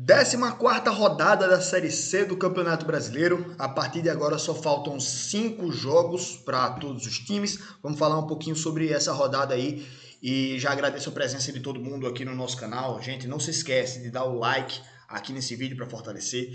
14ª rodada da Série C do Campeonato Brasileiro. A partir de agora só faltam 5 jogos para todos os times. Vamos falar um pouquinho sobre essa rodada aí. E já agradeço a presença de todo mundo aqui no nosso canal. Gente, não se esquece de dar o like aqui nesse vídeo para fortalecer.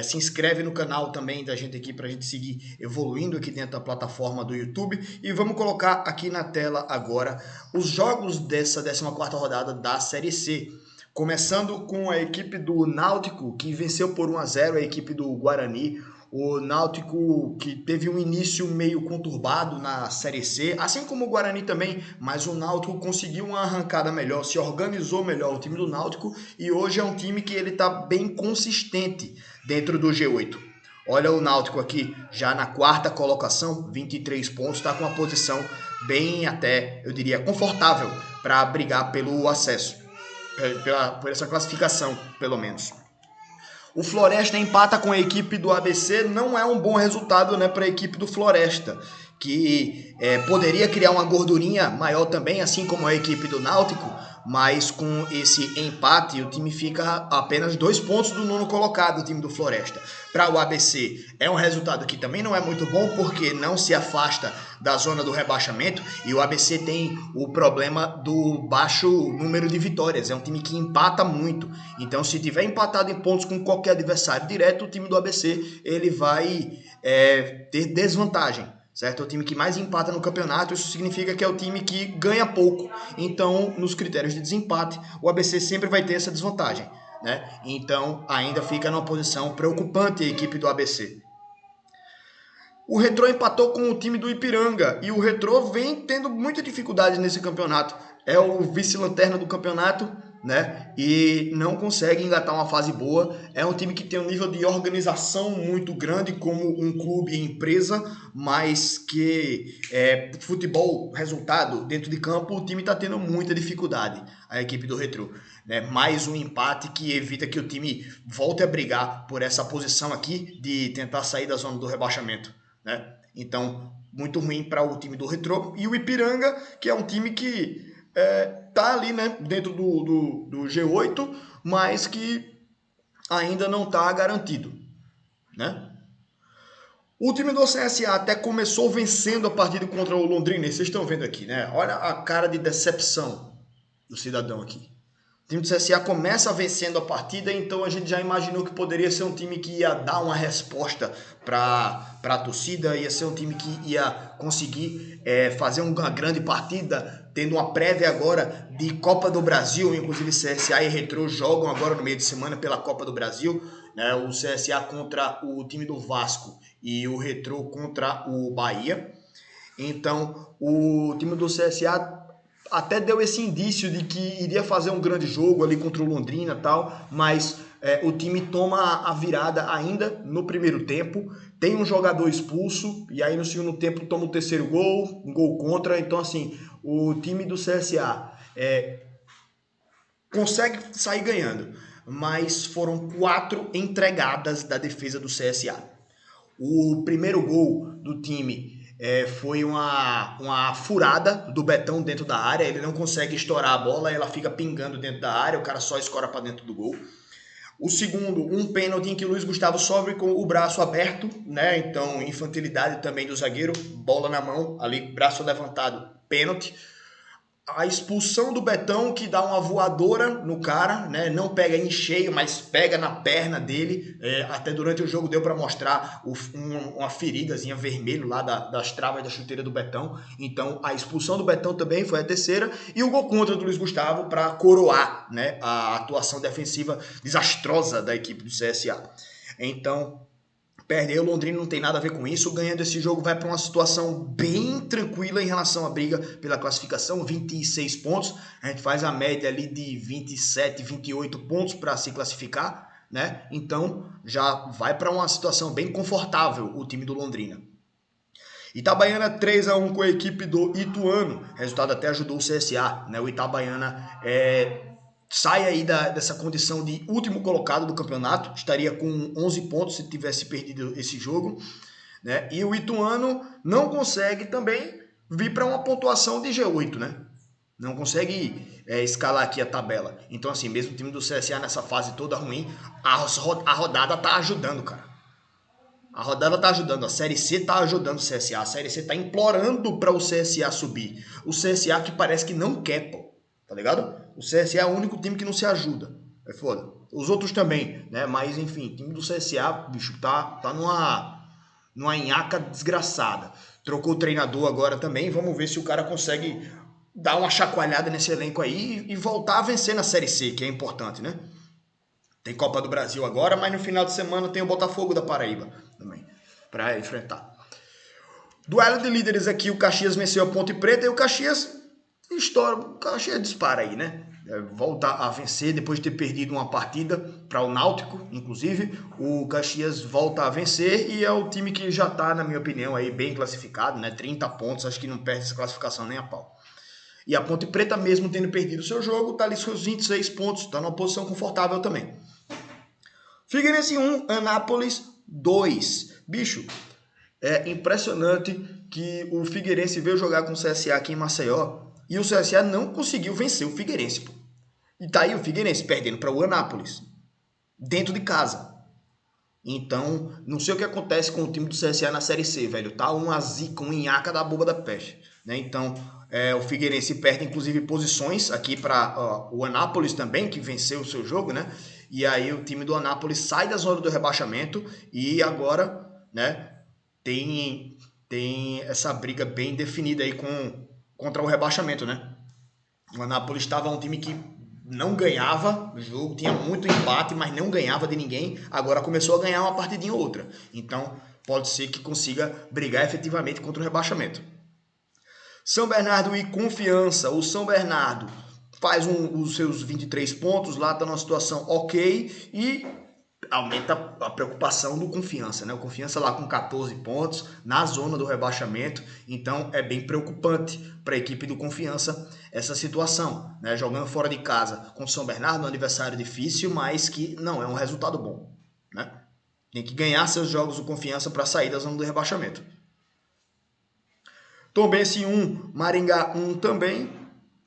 Se inscreve no canal também da gente aqui para a gente seguir evoluindo aqui dentro da plataforma do YouTube. E vamos colocar aqui na tela agora os jogos dessa 14ª rodada da Série C. Começando com a equipe do Náutico, que venceu por 1-0 a equipe do Guarani. O Náutico que teve um início meio conturbado na Série C, assim como o Guarani também, mas o Náutico conseguiu uma arrancada melhor, se organizou melhor o time do Náutico e hoje é um time que ele está bem consistente dentro do G8. Olha o Náutico aqui, já na 4ª colocação, 23 pontos, está com uma posição bem até, eu diria, confortável para brigar pelo acesso. Por essa classificação, pelo menos. O Floresta empata com a equipe do ABC, não é um bom resultado, né, para a equipe do Floresta, que poderia criar uma gordurinha maior também, assim como a equipe do Náutico, mas com esse empate o time fica a apenas 2 pontos do 9º colocado, o time do Floresta. Para o ABC é um resultado que também não é muito bom, porque não se afasta da zona do rebaixamento e o ABC tem o problema do baixo número de vitórias, é um time que empata muito, então se tiver empatado em pontos com qualquer adversário direto, o time do ABC ele vai ter desvantagem. Certo? É o time que mais empata no campeonato, isso significa que é o time que ganha pouco. Então, nos critérios de desempate, o ABC sempre vai ter essa desvantagem, né? Então, ainda fica numa posição preocupante a equipe do ABC. O Retrô empatou com o time do Ipiranga e o Retrô vem tendo muita dificuldade nesse campeonato. É o vice-lanterna do campeonato, né? E não consegue engatar uma fase boa. É um time que tem um nível de organização muito grande como um clube e empresa, mas que futebol, resultado dentro de campo, o time está tendo muita dificuldade, a equipe do Retrô. Né? Mais um empate que evita que o time volte a brigar por essa posição aqui de tentar sair da zona do rebaixamento. Né? Então, muito ruim para o time do Retrô. E o Ipiranga, que é um time que tá ali, né, dentro do G8, mas que ainda não está garantido. Né? O time do CSA até começou vencendo a partida contra o Londrina. Vocês estão vendo aqui, né? Olha a cara de decepção do cidadão aqui. O time do CSA começa vencendo a partida, então a gente já imaginou que poderia ser um time que ia dar uma resposta para a torcida, ia ser um time que ia conseguir fazer uma grande partida, tendo uma prévia agora de Copa do Brasil, inclusive CSA e Retrô jogam agora no meio de semana pela Copa do Brasil, né? O CSA contra o time do Vasco e o Retrô contra o Bahia. Então, o time do CSA até deu esse indício de que iria fazer um grande jogo ali contra o Londrina e tal, mas o time toma a virada ainda no primeiro tempo, tem um jogador expulso, e aí no segundo tempo toma o terceiro gol, um gol contra, então assim, o time do CSA consegue sair ganhando, mas foram 4 entregadas da defesa do CSA. O primeiro gol do time foi uma furada do Betão dentro da área, ele não consegue estourar a bola, ela fica pingando dentro da área, o cara só escora para dentro do gol. O segundo, um pênalti em que o Luiz Gustavo sofre com o braço aberto, né? Então, infantilidade também do zagueiro, bola na mão, ali, braço levantado, pênalti. A expulsão do Betão, que dá uma voadora no cara, né? Não pega em cheio, mas pega na perna dele. Até durante o jogo deu para mostrar uma feridazinha vermelha lá das travas da chuteira do Betão. Então a expulsão do Betão também foi a terceira. E o gol contra do Luiz Gustavo para coroar, né, a atuação defensiva desastrosa da equipe do CSA. Então, perder o Londrina não tem nada a ver com isso. Ganhando esse jogo vai para uma situação bem tranquila em relação à briga pela classificação, 26 pontos. A gente faz a média ali de 27, 28 pontos para se classificar, né? Então já vai para uma situação bem confortável o time do Londrina. Itabaiana 3-1 com a equipe do Ituano. Resultado até ajudou o CSA, né? O Itabaiana sai aí dessa condição de último colocado do campeonato, estaria com 11 pontos se tivesse perdido esse jogo, né? E o Ituano não consegue também vir para uma pontuação de G8, né? Não consegue escalar aqui a tabela. Então, assim, mesmo o time do CSA nessa fase toda ruim, a rodada tá ajudando, cara. A rodada tá ajudando, a Série C tá ajudando o CSA, a Série C tá implorando para o CSA subir. O CSA que parece que não quer, pô, tá ligado? O CSA é o único time que não se ajuda. É foda. Os outros também, né? Mas enfim, o time do CSA, bicho, tá numa nhaca desgraçada. Trocou o treinador agora também, vamos ver se o cara consegue dar uma chacoalhada nesse elenco aí e voltar a vencer na Série C, que é importante, né? Tem Copa do Brasil agora, mas no final de semana tem o Botafogo da Paraíba também para enfrentar. Duelo de líderes aqui, o Caxias venceu a Ponte Preta e o Caxias dispara aí, né? Volta a vencer depois de ter perdido uma partida para o Náutico, inclusive. O Caxias volta a vencer e é o time que já está, na minha opinião, aí bem classificado, né? 30 pontos, acho que não perde essa classificação nem a pau. E a Ponte Preta, mesmo tendo perdido o seu jogo, está ali com seus 26 pontos, está numa posição confortável também. Figueirense 1, Anápolis 2. Bicho, é impressionante que o Figueirense veio jogar com o CSA aqui em Maceió e o CSA não conseguiu vencer o Figueirense. Pô. E tá aí o Figueirense perdendo para o Anápolis, dentro de casa. Então, não sei o que acontece com o time do CSA na Série C, velho. Tá uma zica, um nhaca da boba da peste. Né? Então, o Figueirense perde, inclusive, posições aqui para o Anápolis também, que venceu o seu jogo, né? E aí o time do Anápolis sai da zona do rebaixamento e agora, né, tem essa briga bem definida aí contra o rebaixamento, né? O Anápolis estava um time que não ganhava o jogo, tinha muito empate, mas não ganhava de ninguém. Agora começou a ganhar uma partidinha ou outra. Então, pode ser que consiga brigar efetivamente contra o rebaixamento. São Bernardo e Confiança. O São Bernardo faz os seus 23 pontos, lá está numa situação ok e aumenta a preocupação do Confiança, né? O Confiança lá com 14 pontos, na zona do rebaixamento, então é bem preocupante para a equipe do Confiança essa situação, né? Jogando fora de casa com o São Bernardo, um adversário difícil, mas que não é um resultado bom, né? Tem que ganhar seus jogos do Confiança para sair da zona do rebaixamento. Tombense 1, Maringá 1 também.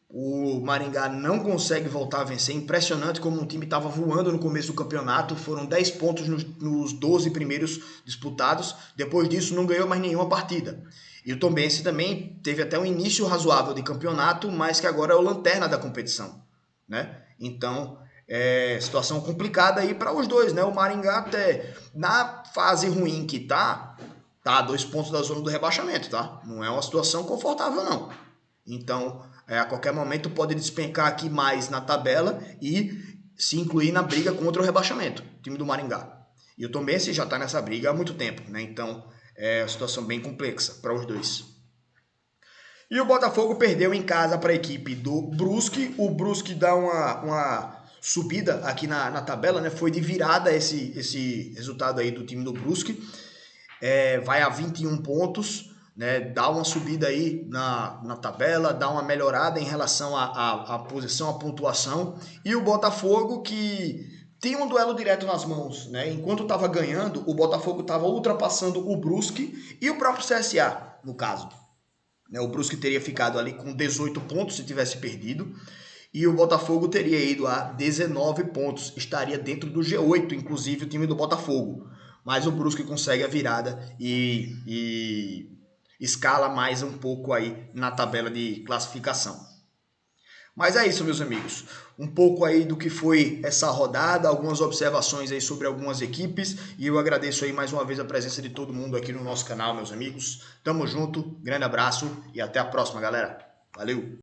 O Maringá não consegue voltar a vencer. Impressionante como o time estava voando no começo do campeonato. Foram 10 pontos nos 12 primeiros disputados. Depois disso, não ganhou mais nenhuma partida. E o Tombense também teve até um início razoável de campeonato, mas que agora é o lanterna da competição, né? Então, situação complicada aí para os dois, né? O Maringá até na fase ruim que tá a 2 pontos da zona do rebaixamento, tá? Não é uma situação confortável, não. Então, a qualquer momento pode despencar aqui mais na tabela e se incluir na briga contra o rebaixamento, o time do Maringá. E o Tombense já está nessa briga há muito tempo, né? Então, é uma situação bem complexa para os dois. E o Botafogo perdeu em casa para a equipe do Brusque. O Brusque dá uma subida aqui na tabela, né? Foi de virada esse resultado aí do time do Brusque. Vai a 21 pontos, né? Dá uma subida aí na tabela, dá uma melhorada em relação à posição, à pontuação. E o Botafogo que tem um duelo direto nas mãos, né? Enquanto estava ganhando, o Botafogo estava ultrapassando o Brusque e o próprio CSA, no caso. O Brusque teria ficado ali com 18 pontos se tivesse perdido. E o Botafogo teria ido a 19 pontos. Estaria dentro do G8, inclusive o time do Botafogo. Mas o Brusque consegue a virada e escala mais um pouco aí na tabela de classificação. Mas é isso, meus amigos. Um pouco aí do que foi essa rodada, algumas observações aí sobre algumas equipes. E eu agradeço aí mais uma vez a presença de todo mundo aqui no nosso canal, meus amigos. Tamo junto, grande abraço e até a próxima, galera. Valeu!